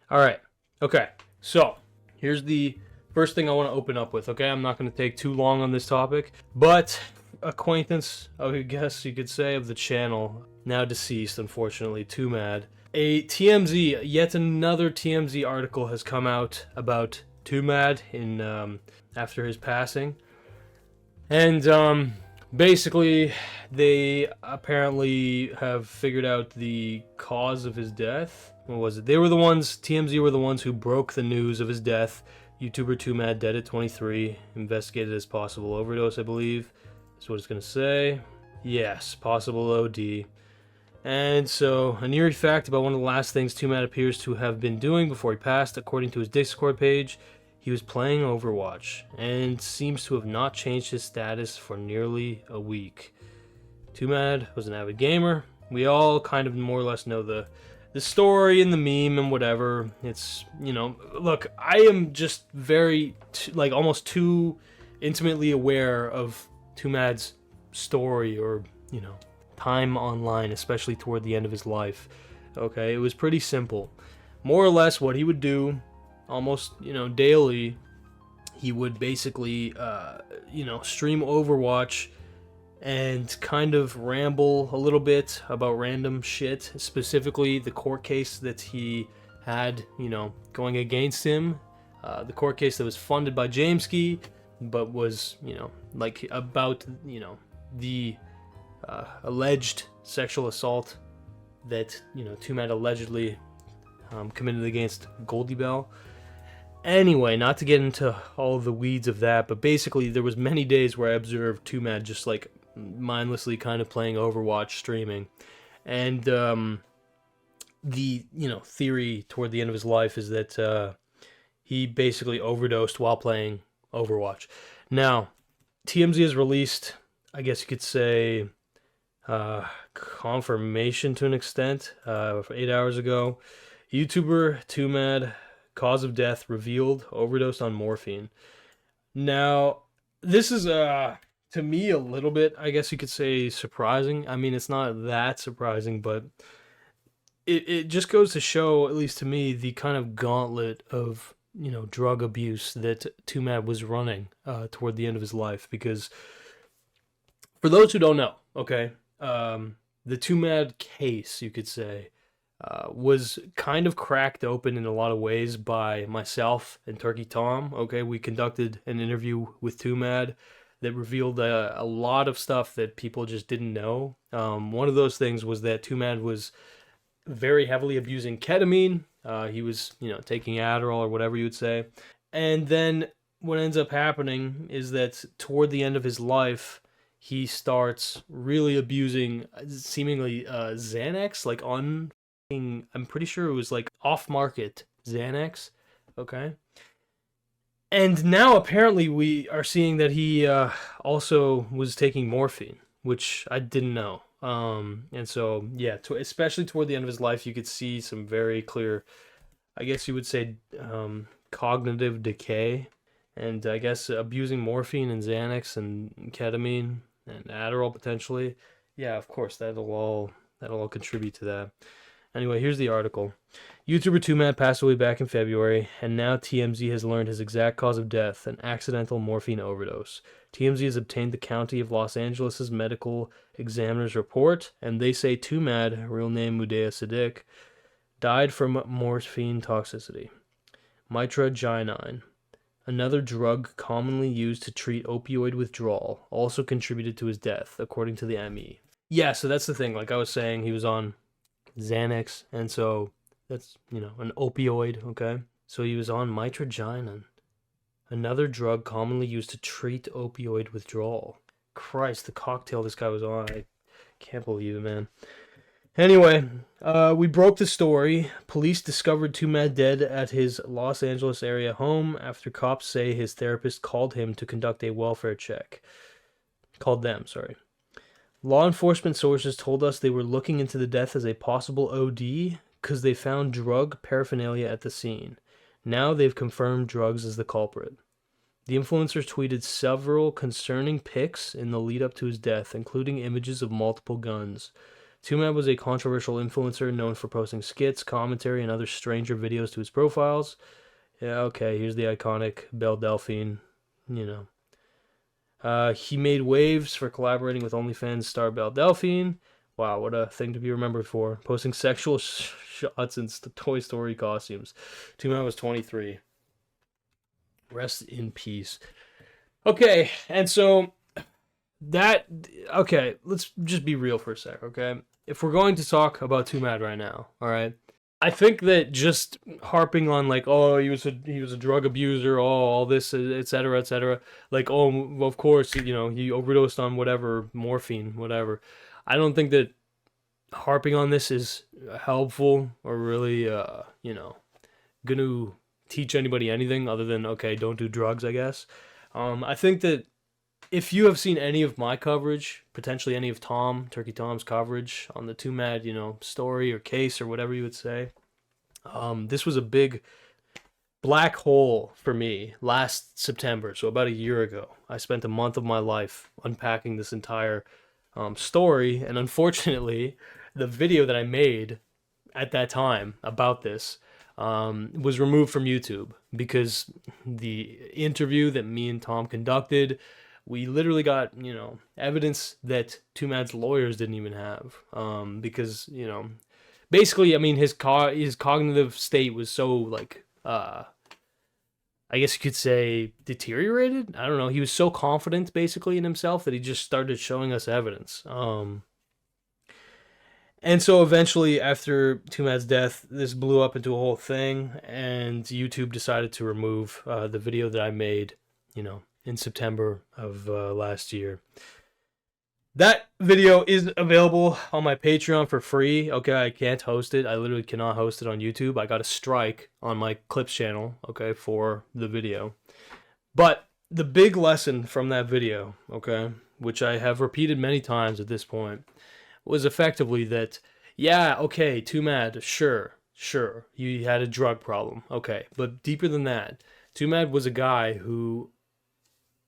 All right. Okay. So here's the first thing I want to open up with. Okay, I'm not going to take too long on this topic, but acquaintance, I guess you could say, of the channel, now deceased, unfortunately, Twomad. A TMZ, yet another TMZ article has come out about Twomad in after his passing, and basically they apparently have figured out the cause of his death. What was it? They were the ones, TMZ were the ones who broke the news of his death. YouTuber Twomad dead at 23, investigated as possible overdose, I believe. That's what it's gonna say. Yes, possible OD. And so, an eerie fact about one of the last things Twomad appears to have been doing before he passed, according to his Discord page, he was playing Overwatch, and seems to have not changed his status for nearly a week. Twomad was an avid gamer. We all kind of more or less know the story and the meme and whatever. It's, you know, look, I am just very, like, almost too intimately aware of Twomad's story, or, you know, time online, especially toward the end of his life. Okay, it was pretty simple. More or less what he would do, almost, you know, daily, he would basically, you know, stream Overwatch and kind of ramble a little bit about random shit, specifically the court case that he had, you know, going against him. The court case that was funded by Jamesky, but was, you know, like about, you know, the alleged sexual assault that, you know, Twomad allegedly committed against Goldie Bell. Anyway, not to get into all the weeds of that, but basically there was many days where I observed Twomad just like mindlessly kind of playing Overwatch, streaming, and the, you know, theory toward the end of his life is that he basically overdosed while playing Overwatch. Now, TMZ has released, I guess you could say, confirmation to an extent, 8 hours ago. YouTuber Twomad, cause of death revealed, overdosed on morphine. Now, this is to me a little bit, I guess you could say, surprising. I mean, it's not that surprising, but it just goes to show, at least to me, the kind of gauntlet of, you know, drug abuse that Twomad was running toward the end of his life. Because for those who don't know, okay, the Twomad case, you could say, was kind of cracked open in a lot of ways by myself and TurkeyTom. Okay, we conducted an interview with Twomad that revealed a lot of stuff that people just didn't know. One of those things was that Twomad was very heavily abusing ketamine. He was, you know, taking Adderall or whatever you would say. And then what ends up happening is that toward the end of his life, he starts really abusing seemingly Xanax, like on, I'm pretty sure it was like off-market Xanax, okay? And now apparently we are seeing that he also was taking morphine, which I didn't know. And so, yeah, especially toward the end of his life, you could see some very clear, I guess you would say, cognitive decay. And I guess abusing morphine and Xanax and ketamine and Adderall potentially. Yeah, of course, that'll all contribute to that. Anyway, here's the article. YouTuber Twomad passed away back in February, and now TMZ has learned his exact cause of death, an accidental morphine overdose. TMZ has obtained the County of Los Angeles' medical examiner's report, and they say Twomad, real name Mudea Siddiq, died from morphine toxicity. Mitragynine, another drug commonly used to treat opioid withdrawal, also contributed to his death, according to the ME. Yeah, so that's the thing. Like I was saying, he was on Xanax, and so that's, you know, an opioid, okay? So he was on mitragynine, another drug commonly used to treat opioid withdrawal. Christ, the cocktail this guy was on, I can't believe it, man. Anyway, we broke the story. Police discovered Twomad dead at his Los Angeles area home after cops say his therapist called him to conduct a welfare check. Called them, sorry. Law enforcement sources told us they were looking into the death as a possible OD because they found drug paraphernalia at the scene. Now they've confirmed drugs as the culprit. The influencers tweeted several concerning pics in the lead up to his death, including images of multiple guns. Twomad was a controversial influencer known for posting skits, commentary, and other stranger videos to his profiles. Yeah, okay, here's the iconic Belle Delphine, you know. He made waves for collaborating with OnlyFans star Belle Delphine. Wow, what a thing to be remembered for. Posting sexual shots in Toy Story costumes. Twomad was 23. Rest in peace. Okay, and so okay, let's just be real for a sec, okay? If we're going to talk about Twomad right now, all right? I think that just harping on like, oh, he was a drug abuser, oh, all this, etc., etc. Like, oh, of course, you know, he overdosed on whatever morphine, whatever. I don't think that harping on this is helpful or really, you know, gonna teach anybody anything other than, okay, don't do drugs, I guess. I think that if you have seen any of my coverage, potentially any of TurkeyTom's coverage on the Twomad, you know, story or case or whatever you would say, this was a big black hole for me last September, so about a year ago. I spent a month of my life unpacking this entire story, and unfortunately, the video that I made at that time about this was removed from YouTube because the interview that me and Tom conducted, we literally got, you know, evidence that Twomad's lawyers didn't even have, because, you know, basically, I mean, his cognitive state was so, like, I guess you could say deteriorated. I don't know. He was so confident, basically, in himself that he just started showing us evidence. And so eventually, after Twomad's death, this blew up into a whole thing, and YouTube decided to remove the video that I made, you know, in September of last year. That video is available on my Patreon for free. Okay, I can't host it. I literally cannot host it on YouTube. I got a strike on my Clips channel, okay, for the video. But the big lesson from that video, okay, which I have repeated many times at this point, was effectively that, yeah, okay, Twomad, sure, you had a drug problem, okay, but deeper than that, Twomad was a guy who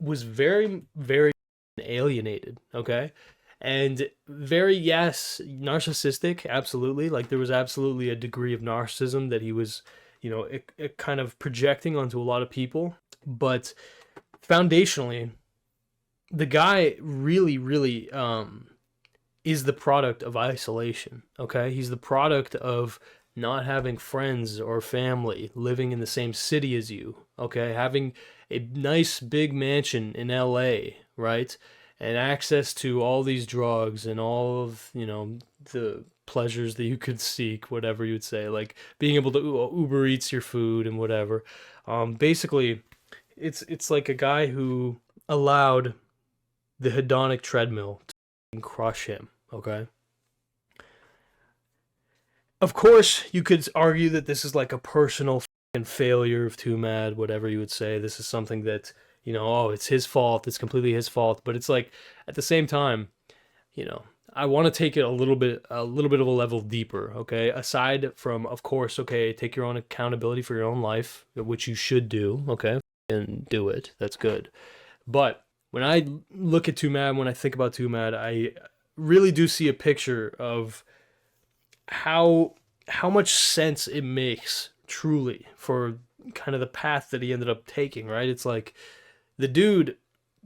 was very, very alienated, okay, and very, yes, narcissistic, absolutely, like there was absolutely a degree of narcissism that he was, you know, it kind of projecting onto a lot of people, but foundationally, the guy really, really, is the product of isolation, okay? He's the product of not having friends or family living in the same city as you, okay? Having a nice big mansion in LA, right? And access to all these drugs and all of, you know, the pleasures that you could seek, whatever you would say, like being able to Uber Eats your food and whatever. Basically, it's like a guy who allowed the hedonic treadmill to crush him, okay? Of course, you could argue that this is like a personal failure of Twomad, whatever you would say. This is something that, you know, oh, it's his fault, it's completely his fault. But it's like, at the same time, you know, I want to take it a little bit of a level deeper, okay? Aside from, of course, okay, take your own accountability for your own life, which you should do, okay? And do it. That's good. But when I look at Twomad, when I think about Twomad, I really do see a picture of how much sense it makes, truly, for kind of the path that he ended up taking, right? It's like the dude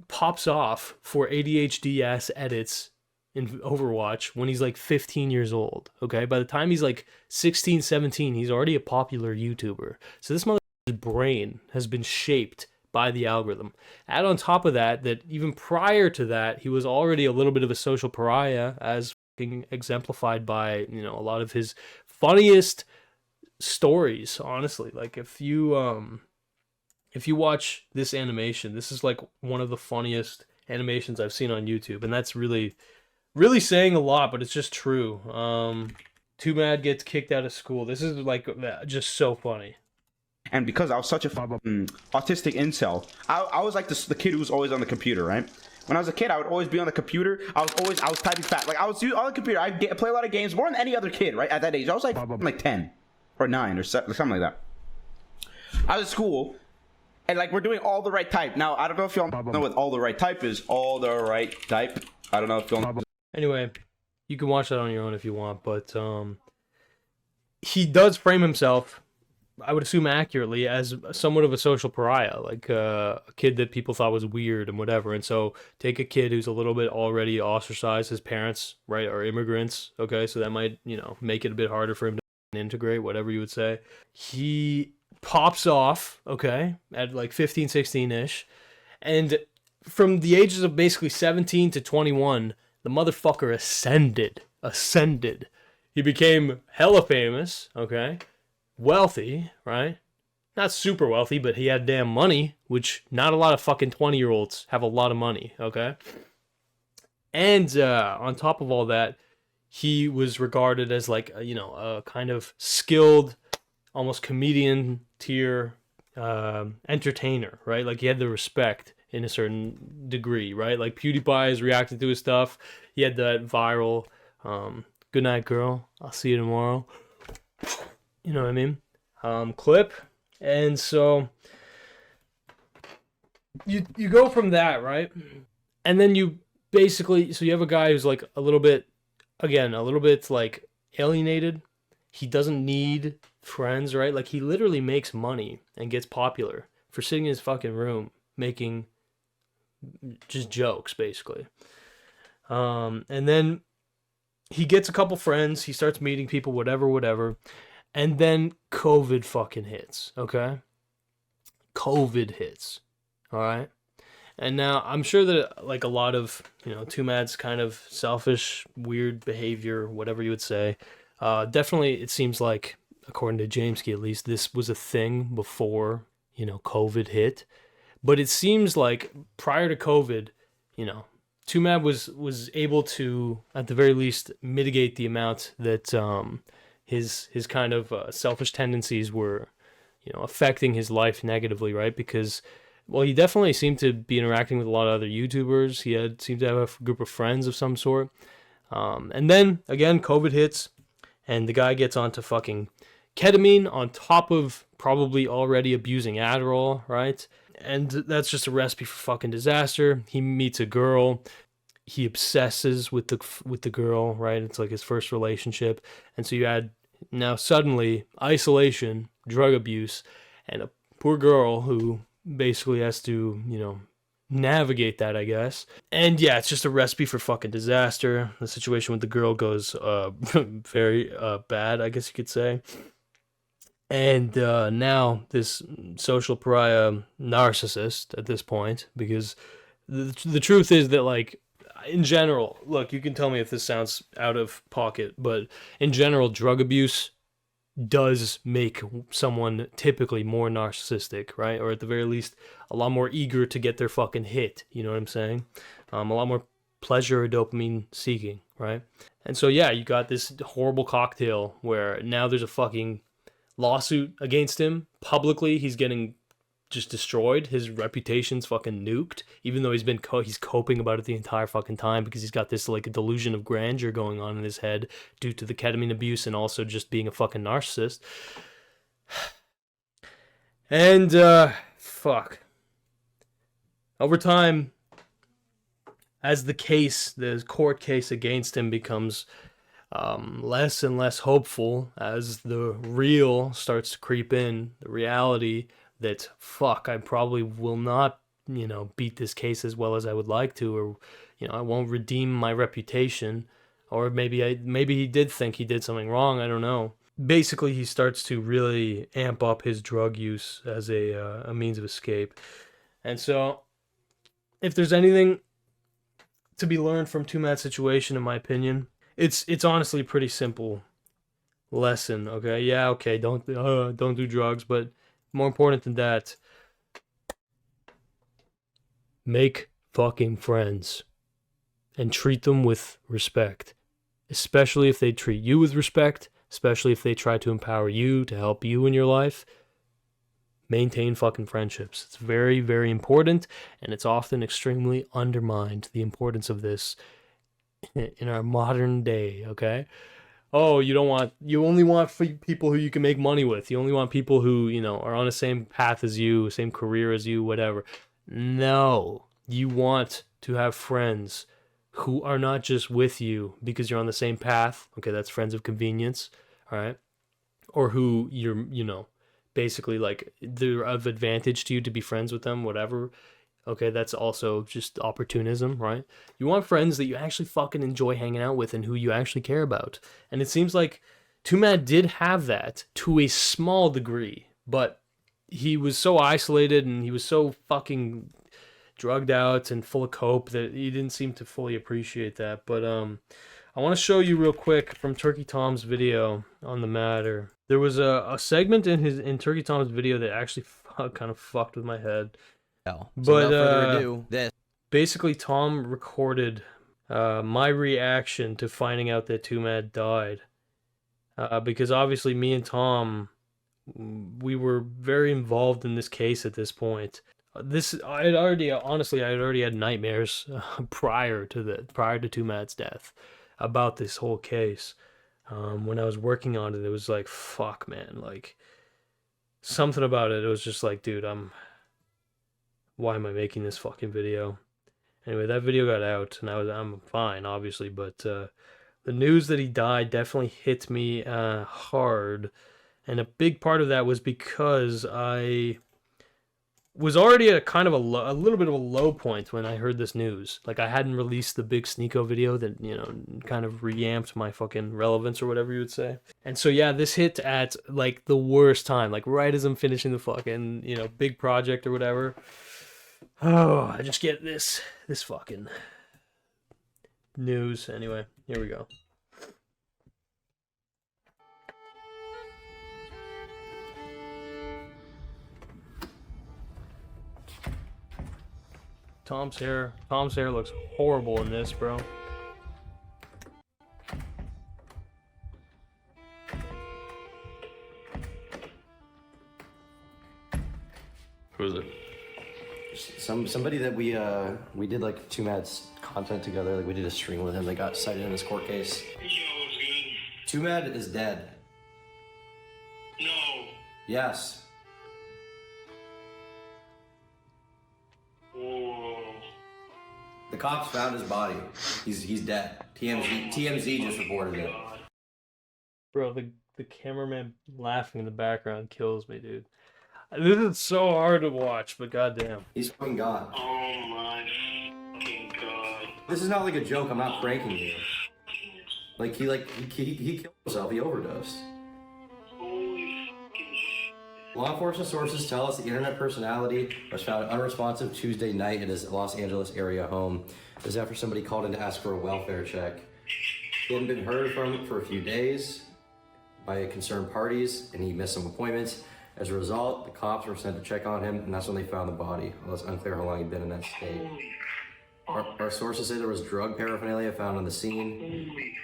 pops off for ADHD-ass edits in Overwatch when he's like 15 years old, okay? By the time he's like 16, 17, he's already a popular YouTuber. So this motherfucker's brain has been shaped by the algorithm. Add on top of that, that even prior to that, he was already a little bit of a social pariah, as exemplified by, you know, a lot of his funniest stories, honestly. Like if you watch this animation, this is like one of the funniest animations I've seen on YouTube, and that's really saying a lot, but it's just true. Twomad gets kicked out of school. This is like just so funny. And because I was such a autistic incel, I was like the kid who was always on the computer, right? When I was a kid, I would always be on the computer. I was typing fast. Like I was on the computer. I play a lot of games, more than any other kid, right? At that age, I was like 10 or 9 or something like that. I was at school, and like we're doing all the right type. Now I don't know if y'all know what all the right type is. All the right type. I don't know if y'all know. Anyway, You can watch that on your own if you want, but he does frame himself, I would assume accurately, as somewhat of a social pariah, like a kid that people thought was weird and whatever. And so take a kid who's a little bit already ostracized. His parents, right, are immigrants. Okay, so that might, make it a bit harder for him to integrate, whatever you would say. He pops off, okay, at like 15, 16-ish. And from the ages of basically 17 to 21, the motherfucker ascended. Ascended. He became hella famous, okay? Wealthy, right? Not super wealthy, but he had damn money, which not a lot of fucking 20-year-olds have a lot of money, okay? And on top of all that, he was regarded as like, a kind of skilled, almost comedian tier entertainer, right? Like he had the respect in a certain degree, right? Like PewDiePie is reacting to his stuff. He had that viral, good night, girl. I'll see you tomorrow. You know what I mean? Clip. And so you go from that, right? And then you basically, so you have a guy who's like a little bit like alienated. He doesn't need friends, right? Like he literally makes money and gets popular for sitting in his fucking room making just jokes, basically. And then he gets a couple friends. He starts meeting people, whatever. And then COVID fucking hits, okay? COVID hits, all right? And now I'm sure that like a lot of, Twomad's kind of selfish, weird behavior, whatever you would say. Definitely, it seems like, according to Jamesky at least, this was a thing before, COVID hit. But it seems like prior to COVID, Twomad was able to, at the very least, mitigate the amount that his kind of selfish tendencies were, affecting his life negatively, right? Because, well, he definitely seemed to be interacting with a lot of other YouTubers. He seemed to have a group of friends of some sort. And then, again, COVID hits, and the guy gets onto fucking ketamine on top of probably already abusing Adderall, right? And that's just a recipe for fucking disaster. He meets a girl. He obsesses with the girl, right? It's like his first relationship. And so you add now suddenly isolation, drug abuse, and a poor girl who basically has to, navigate that, I guess. And yeah, it's just a recipe for fucking disaster. The situation with the girl goes very bad, I guess you could say. And now this social pariah narcissist at this point, because the truth is that, like, in general, look, you can tell me if this sounds out of pocket, but in general, drug abuse does make someone typically more narcissistic, right? Or at the very least, a lot more eager to get their fucking hit. You know what I'm saying? A lot more pleasure or dopamine seeking, right? And so, yeah, you got this horrible cocktail where now there's a fucking lawsuit against him. Publicly, he's getting just destroyed. His reputation's fucking nuked, even though he's coping about it the entire fucking time because he's got this like a delusion of grandeur going on in his head due to the ketamine abuse and also just being a fucking narcissist. And fuck. Over time, as the court case against him becomes less and less hopeful, as the real starts to creep in, the reality that, fuck, I probably will not, beat this case as well as I would like to, or, I won't redeem my reputation, or maybe he did think he did something wrong, I don't know. Basically, he starts to really amp up his drug use as a means of escape. And so, if there's anything to be learned from Twomad's situation, in my opinion, it's honestly a pretty simple lesson, okay? Yeah, okay, don't do drugs, but more important than that, make fucking friends and treat them with respect, especially if they treat you with respect, especially if they try to empower you to help you in your life. Maintain fucking friendships. It's very, very important, and it's often extremely undermined, the importance of this in our modern day, okay? Oh, you only want people who you can make money with. You only want people who, are on the same path as you, same career as you, whatever. No, you want to have friends who are not just with you because you're on the same path. Okay, that's friends of convenience, all right? Or who you're, basically like they're of advantage to you to be friends with them, whatever. Okay, that's also just opportunism, right? You want friends that you actually fucking enjoy hanging out with and who you actually care about. And it seems like Twomad did have that to a small degree, but he was so isolated and he was so fucking drugged out and full of cope that he didn't seem to fully appreciate that. But I want to show you real quick from TurkeyTom's video on the matter. There was a segment in TurkeyTom's video that actually kind of fucked with my head. So But without further ado, this. Basically, Tom recorded my reaction to finding out that Twomad died. Because obviously me and Tom, we were very involved in this case at this point. I had already had nightmares prior to Twomad's death about this whole case. When I was working on it, it was like, fuck, man, like something about it. It was just like, dude, why am I making this fucking video? Anyway, that video got out, and I'm fine, obviously, but the news that he died definitely hit me hard, and a big part of that was because I was already at kind of a little bit of a low point when I heard this news. Like, I hadn't released the big Sneeko video that, kind of reamped my fucking relevance or whatever you would say. And so, yeah, this hit at, like, the worst time. Like, right as I'm finishing the fucking, big project or whatever. Oh, I just get this fucking news. Anyway, here we go. Tom's hair looks horrible in this, bro. Who is it? Somebody that we did like Twomad's content together. Like we did a stream with him. They got cited in this court case. Yo, what's good? Twomad is dead. No. Yes. Whoa. The cops found his body. He's dead. TMZ just reported it. Bro, the cameraman laughing in the background kills me, dude. This is so hard to watch, but goddamn. He's fucking gone. Oh my fucking god. This is not like a joke. I'm not pranking you. Like he killed himself. He overdosed. Holy fucking shit. Law enforcement sources tell us the internet personality was found unresponsive Tuesday night at his Los Angeles area home. This is after somebody called in to ask for a welfare check. He hadn't been heard from for a few days by concerned parties, and he missed some appointments. As a result, the cops were sent to check on him, and that's when they found the body. Although it's unclear how long he'd been in that state. Our sources say there was drug paraphernalia found on the scene. Holy.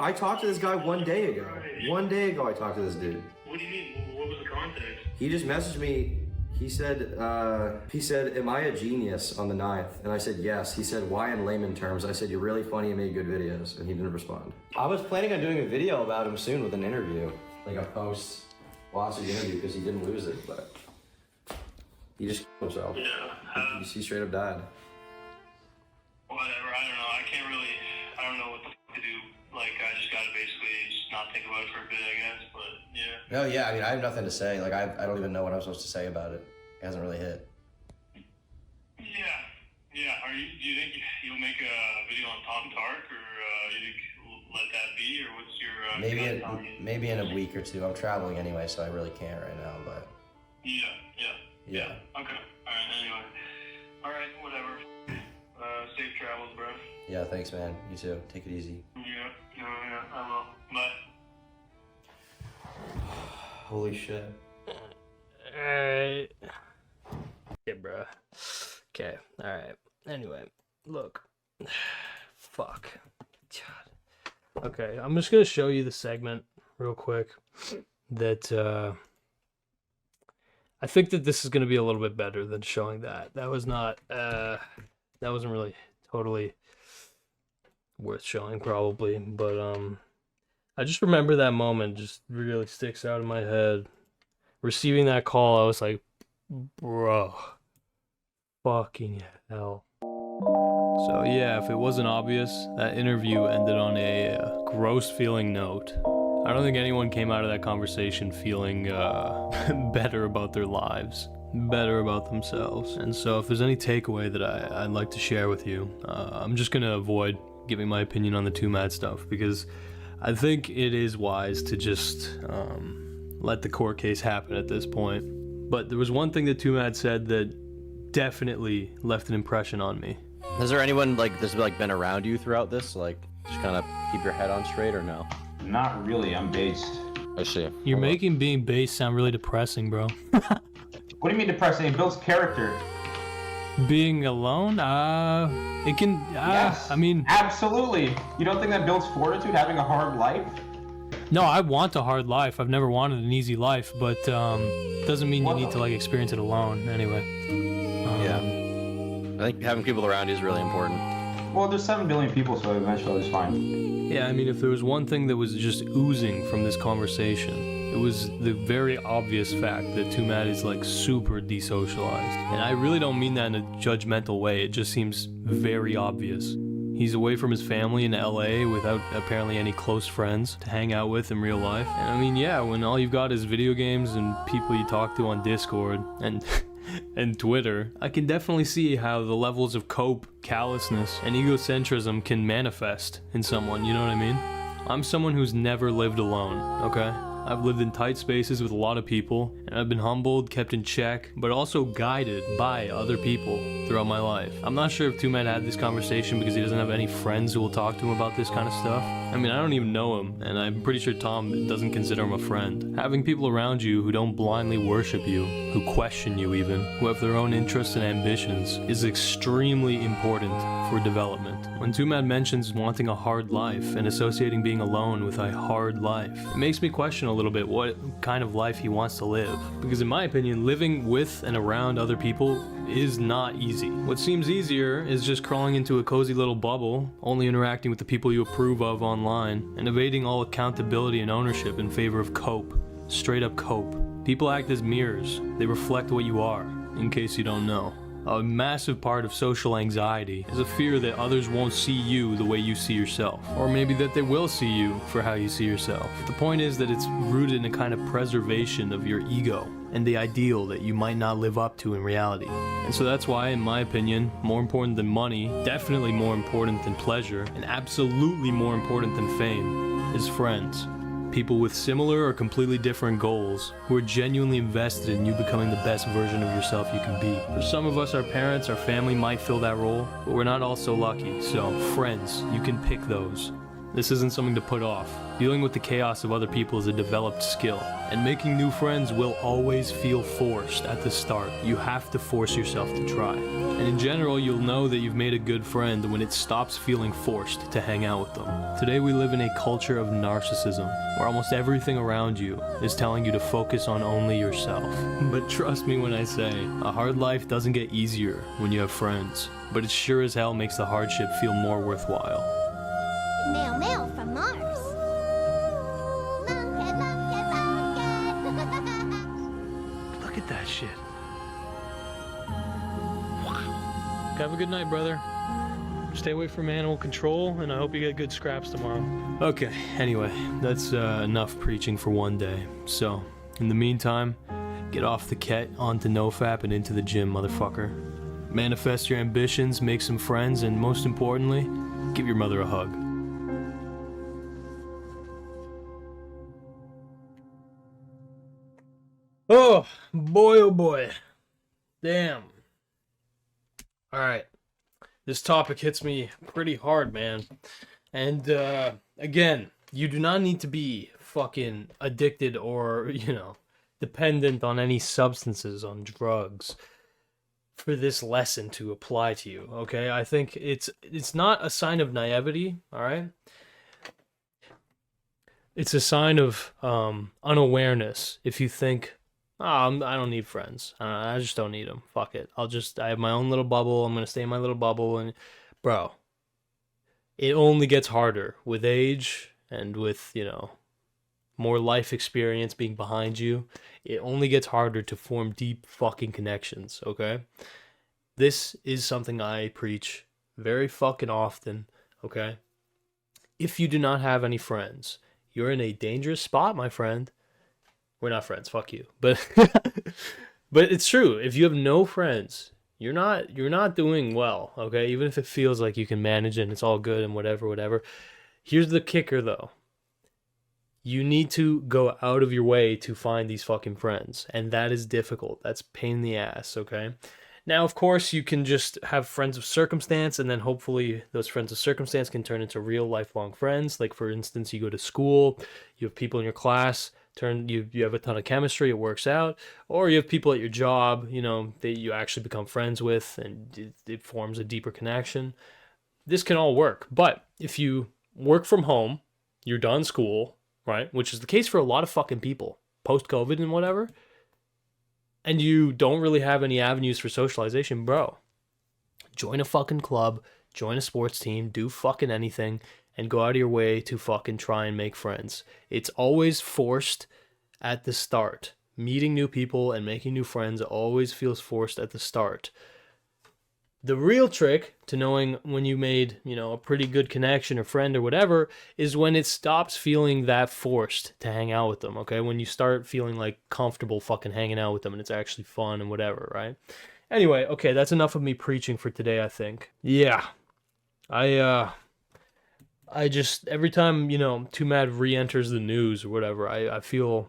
I talked to this guy 1 day ago. 1 day ago I talked to this dude. What do you mean? What was the context? He just messaged me. He said, am I a genius on the 9th? And I said, yes. He said, why in layman terms? I said, you're really funny and made good videos. And he didn't respond. I was planning on doing a video about him soon with an interview. Like a post. Lost his interview because he didn't lose it, but he just killed himself. Yeah. He straight up died. Whatever. I don't know. I don't know what the fuck to do. Like, I just gotta basically just not think about it for a bit, I guess. But yeah. No, yeah. I mean, I have nothing to say. Like, I don't even know what I'm supposed to say about it. It hasn't really hit. Yeah. Yeah. Do you think you'll make a video on TomDark, or you think let that be, or what's your Maybe in a week or two. I'm traveling anyway, so I really can't right now. But yeah. Okay. All right. Anyway. All right. Whatever. Safe travels, bro. Yeah. Thanks, man. You too. Take it easy. Yeah. I will. Bye. Holy shit. Alright. Okay, bro. Okay, alright. Anyway, look. Fuck. God. Okay, I'm just gonna show you the segment real quick that I think that this is gonna be a little bit better than showing that. That was not that wasn't really totally worth showing probably, but I just remember that moment just really sticks out in my head. Receiving that call, I was like, bro, fucking hell. So yeah, if it wasn't obvious, that interview ended on a gross feeling note. I don't think anyone came out of that conversation feeling better about their lives, better about themselves. And so if there's any takeaway that I'd like to share with you, I'm just gonna avoid giving my opinion on the Twomad stuff, because I think it is wise to just let the court case happen at this point. But there was one thing that Twomad said that definitely left an impression on me. Has there anyone that's been around you throughout this? Like, just kind of keep your head on straight, or no? Not really. I'm based. I see. You're making being based sound really depressing, bro. What do you mean depressing? It builds character. Being alone, it can. Yes. I mean, absolutely. You don't think that builds fortitude, having a hard life? no, I want a hard life. I've never wanted an easy life, but doesn't mean you need to experience it alone. Anyway. Yeah. I think having people around you is really important. Well, there's 7 billion people, so eventually it's fine. Yeah, I mean, if there was one thing that was just oozing from this conversation, it was the very obvious fact that Twomad is super desocialized. And I really don't mean that in a judgmental way, it just seems very obvious. He's away from his family in LA without apparently any close friends to hang out with in real life. And I mean, yeah, when all you've got is video games and people you talk to on Discord and and Twitter, I can definitely see how the levels of cope, callousness, and egocentrism can manifest in someone, you know what I mean? I'm someone who's never lived alone, okay? I've lived in tight spaces with a lot of people, and I've been humbled, kept in check, but also guided by other people throughout my life. I'm not sure if Twomad had this conversation because he doesn't have any friends who will talk to him about this kind of stuff. I mean, I don't even know him, and I'm pretty sure Tom doesn't consider him a friend. Having people around you who don't blindly worship you, who question you even, who have their own interests and ambitions, is extremely important for development. When Twomad mentions wanting a hard life and associating being alone with a hard life, it makes me question a little bit what kind of life he wants to live. Because in my opinion, living with and around other people is not easy. What seems easier is just crawling into a cozy little bubble, only interacting with the people you approve of online, and evading all accountability and ownership in favor of cope. Straight up cope. People act as mirrors. They reflect what you are, in case you don't know. A massive part of social anxiety is a fear that others won't see you the way you see yourself. Or maybe that they will see you for how you see yourself. The point is that it's rooted in a kind of preservation of your ego and the ideal that you might not live up to in reality. And so that's why, in my opinion, more important than money, definitely more important than pleasure, and absolutely more important than fame, is friends. People with similar or completely different goals who are genuinely invested in you becoming the best version of yourself you can be. For some of us, our parents, our family might fill that role, but we're not all so lucky. So, friends, you can pick those. This isn't something to put off. Dealing with the chaos of other people is a developed skill, and making new friends will always feel forced at the start. You have to force yourself to try. And in general, you'll know that you've made a good friend when it stops feeling forced to hang out with them. Today we live in a culture of narcissism, where almost everything around you is telling you to focus on only yourself. But trust me when I say, a hard life doesn't get easier when you have friends, but it sure as hell makes the hardship feel more worthwhile. Mail, mail from Mars. Look at that shit. Wow. Have a good night, brother. Stay away from animal control, and I hope you get good scraps tomorrow. Okay, anyway, that's enough preaching for one day. So, in the meantime, get off the ket, onto NoFap, and into the gym, motherfucker. Manifest your ambitions, make some friends, and most importantly, give your mother a hug. Oh boy. Damn. Alright. This topic hits me pretty hard, man. And, again, you do not need to be fucking addicted or, dependent on any substances, on drugs, for this lesson to apply to you, okay? I think it's not a sign of naivety, alright? It's a sign of unawareness if you think, I don't need friends. I just don't need them. Fuck it. I have my own little bubble. I'm going to stay in my little bubble. And, bro, it only gets harder with age and with, more life experience being behind you. It only gets harder to form deep fucking connections, okay? This is something I preach very fucking often, okay? If you do not have any friends, you're in a dangerous spot, my friend. We're not friends, fuck you. But but it's true. If you have no friends, you're not doing well, okay? Even if it feels like you can manage it and it's all good and whatever. Here's the kicker though. You need to go out of your way to find these fucking friends, and that is difficult. That's pain in the ass, okay? Now, of course, you can just have friends of circumstance, and then hopefully those friends of circumstance can turn into real lifelong friends. Like, for instance, you go to school, you have people in your class, you have a ton of chemistry, it works out. Or you have people at your job, you know, that you actually become friends with, and it forms a deeper connection. This can all work. But if you work from home, you're done school, right? Which is the case for a lot of fucking people, post-COVID and whatever, and you don't really have any avenues for socialization, bro, join a fucking club, join a sports team, do fucking anything, and go out of your way to fucking try and make friends. It's always forced at the start. Meeting new people and making new friends always feels forced at the start. The real trick to knowing when you made, you know, a pretty good connection or friend or whatever is when it stops feeling that forced to hang out with them, okay? When you start feeling like comfortable fucking hanging out with them and it's actually fun and whatever, right? Anyway, okay, that's enough of me preaching for today, I think. Yeah. I just, every time, you know, Twomad re-enters the news or whatever, I feel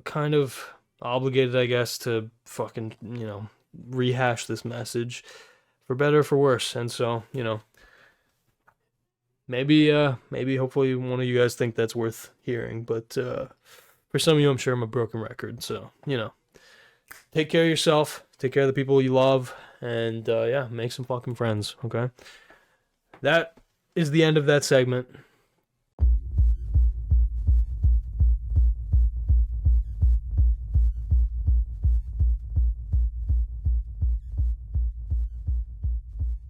kind of obligated, I guess, to fucking, you know, rehash this message for better or for worse. And so, you know, maybe hopefully one of you guys think that's worth hearing, but for some of you, I'm sure I'm a broken record. So, you know, take care of yourself, take care of the people you love, and yeah, make some fucking friends, okay? That is the end of that segment.